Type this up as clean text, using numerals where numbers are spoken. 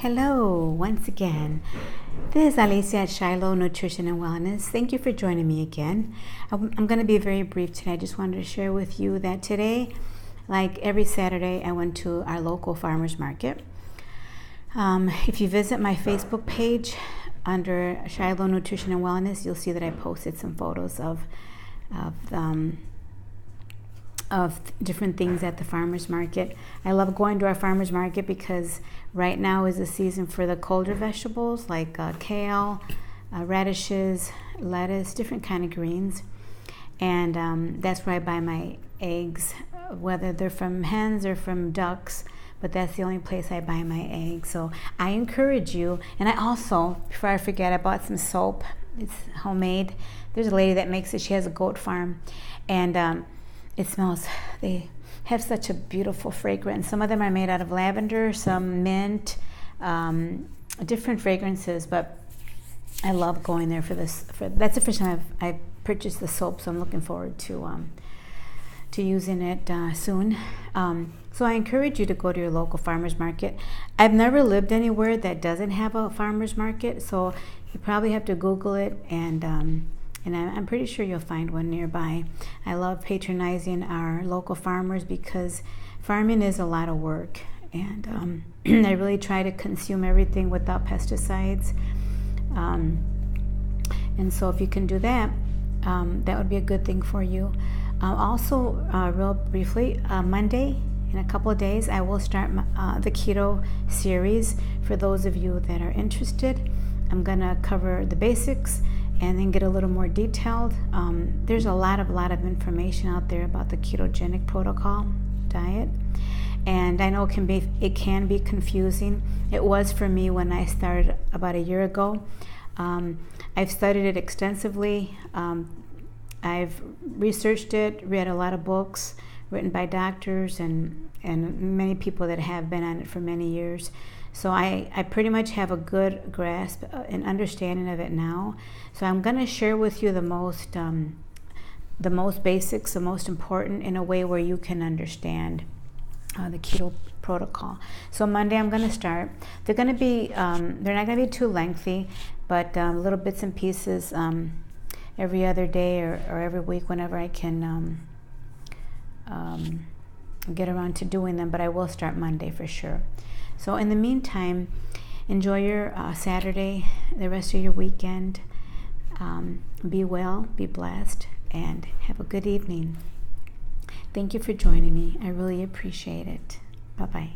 Hello, once again. This is Alicia at Shiloh Nutrition and Wellness. Thank you for joining me again. I'm going to be very brief today. I just wanted to share with you that today, like every Saturday, I went to our local farmers market. If you visit my Facebook page under Shiloh Nutrition and Wellness, you'll see that I posted some photos of different things at the farmers market. I love going to our farmers market because right now is the season for the colder vegetables like kale, radishes, lettuce, different kind of greens. And that's where I buy my eggs, whether they're from hens or from ducks, but that's the only place I buy my eggs. So I encourage you. And I also, before I forget, I bought some soap. It's homemade. There's a lady that makes it. She has a goat farm, and it smells, they have such a beautiful fragrance. Some of them are made out of lavender, some mint, different fragrances, but I love going there for this. That's the first time I've purchased the soap, so I'm looking forward to using it soon. So I encourage you to go to your local farmer's market. I've never lived anywhere that doesn't have a farmer's market, so you probably have to Google it, and I'm pretty sure you'll find one nearby. I love patronizing our local farmers because farming is a lot of work, and I really try to consume everything without pesticides. And so if you can do that, that would be a good thing for you. Also, real briefly, Monday, in a couple of days, I will start the Keto Series. For those of you that are interested, I'm going to cover the basics and then get a little more detailed. There's a lot of information out there about the ketogenic protocol diet, and I know it can be confusing. It was for me when I started about a year ago. I've studied it extensively. I've researched it, read a lot of books written by doctors and many people that have been on it for many years. So I pretty much have a good grasp and understanding of it now. So I'm going to share with you the most basics, the most important, in a way where you can understand the keto protocol. So Monday I'm going to start. They're going to be they're not going to be too lengthy, but little bits and pieces every other day or every week whenever I can get around to doing them. But I will start Monday for sure. So in the meantime, enjoy your Saturday, the rest of your weekend. Be well, be blessed, and have a good evening. Thank you for joining me. I really appreciate it. Bye-bye.